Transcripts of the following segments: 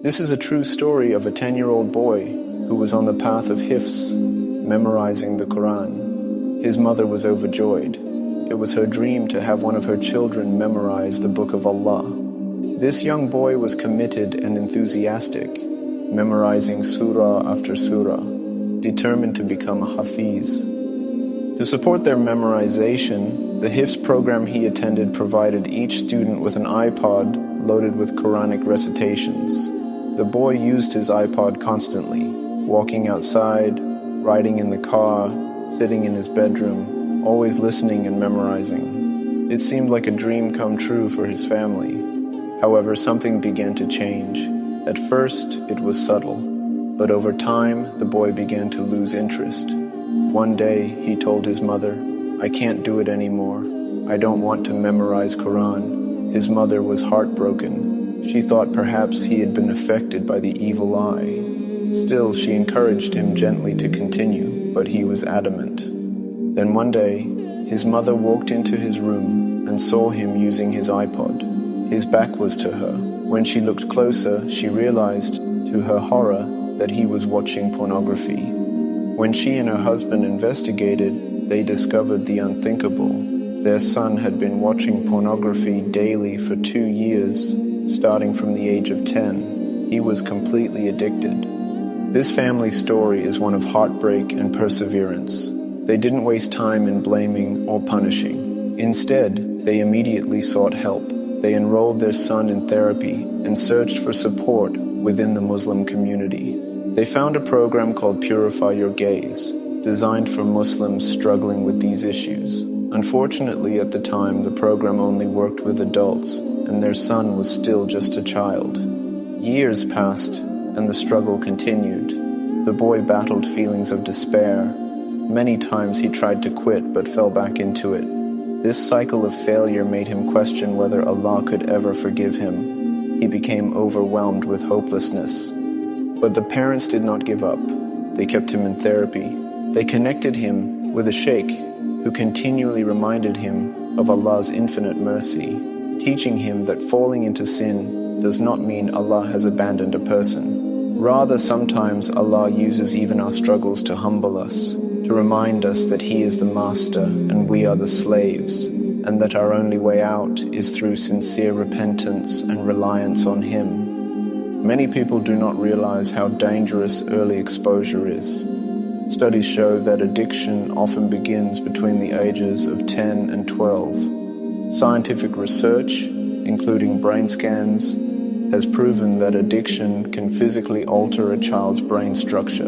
This is a true story of a 10-year-old boy who was on the path of hifz, memorizing the Quran. His mother was overjoyed. It was her dream to have one of her children memorize the Book of Allah. This young boy was committed and enthusiastic, memorizing surah after surah, determined to become a hafiz. To support their memorization, the Hifz program he attended provided each student with an iPod loaded with Quranic recitations. The boy used his iPod constantly, walking outside, riding in the car, sitting in his bedroom, always listening and memorizing. It seemed like a dream come true for his family. However, something began to change. At first, it was subtle, but over time, the boy began to lose interest. One day, he told his mother, "I can't do it anymore. I don't want to memorize Quran." His mother was heartbroken. She thought perhaps he had been affected by the evil eye. Still, she encouraged him gently to continue, but he was adamant. Then one day, his mother walked into his room and saw him using his iPod. His back was to her. When she looked closer, she realized, to her horror, that he was watching pornography. When she and her husband investigated, they discovered the unthinkable. Their son had been watching pornography daily for 2 years, starting from the age of 10. He was completely addicted. This family story is one of heartbreak and perseverance. They didn't waste time in blaming or punishing. Instead, they immediately sought help. They enrolled their son in therapy and searched for support within the Muslim community. They found a program called Purify Your Gaze, designed for Muslims struggling with these issues. Unfortunately, at the time, the program only worked with adults, and their son was still just a child. Years passed, and the struggle continued. The boy battled feelings of despair. Many times he tried to quit, but fell back into it. This cycle of failure made him question whether Allah could ever forgive him. He became overwhelmed with hopelessness. But the parents did not give up. They kept him in therapy. They connected him with a sheikh who continually reminded him of Allah's infinite mercy, teaching him that falling into sin does not mean Allah has abandoned a person. Rather, sometimes Allah uses even our struggles to humble us, to remind us that He is the master and we are the slaves, and that our only way out is through sincere repentance and reliance on Him. Many people do not realize how dangerous early exposure is. Studies show that addiction often begins between the ages of 10 and 12. Scientific research, including brain scans, has proven that addiction can physically alter a child's brain structure.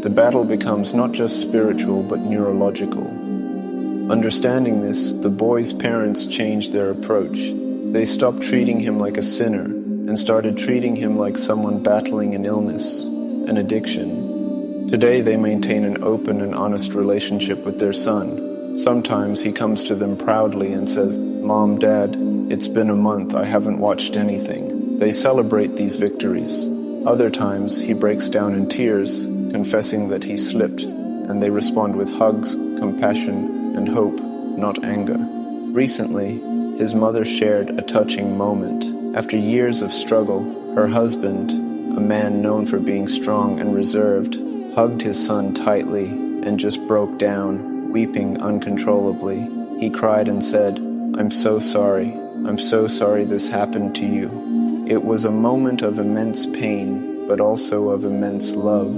The battle becomes not just spiritual but neurological. Understanding this, the boy's parents changed their approach. They stopped treating him like a sinner and started treating him like someone battling an illness, an addiction. Today they maintain an open and honest relationship with their son. Sometimes he comes to them proudly and says, "Mom, Dad, it's been a month, I haven't watched anything." They celebrate these victories. Other times he breaks down in tears, confessing that he slipped, and they respond with hugs, compassion, and hope, not anger. Recently, his mother shared a touching moment. After years of struggle, her husband, a man known for being strong and reserved, hugged his son tightly and just broke down, weeping uncontrollably. He cried and said, "I'm so sorry. I'm so sorry this happened to you." It was a moment of immense pain, but also of immense love.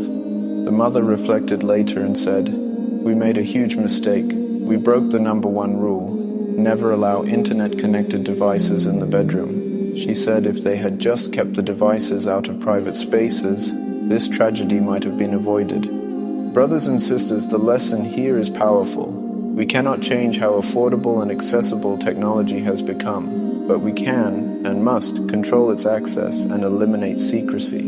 The mother reflected later and said, "We made a huge mistake. We broke the number one rule. Never allow internet-connected devices in the bedroom." She said if they had just kept the devices out of private spaces, this tragedy might have been avoided. Brothers and sisters, the lesson here is powerful. We cannot change how affordable and accessible technology has become, but we can and must control its access and eliminate secrecy.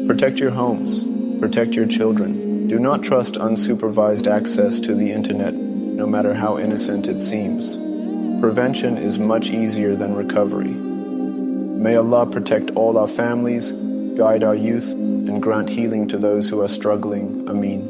Protect your homes. Protect your children. Do not trust unsupervised access to the internet, no matter how innocent it seems. Prevention is much easier than recovery. May Allah protect all our families, guide our youth, and grant healing to those who are struggling. Ameen.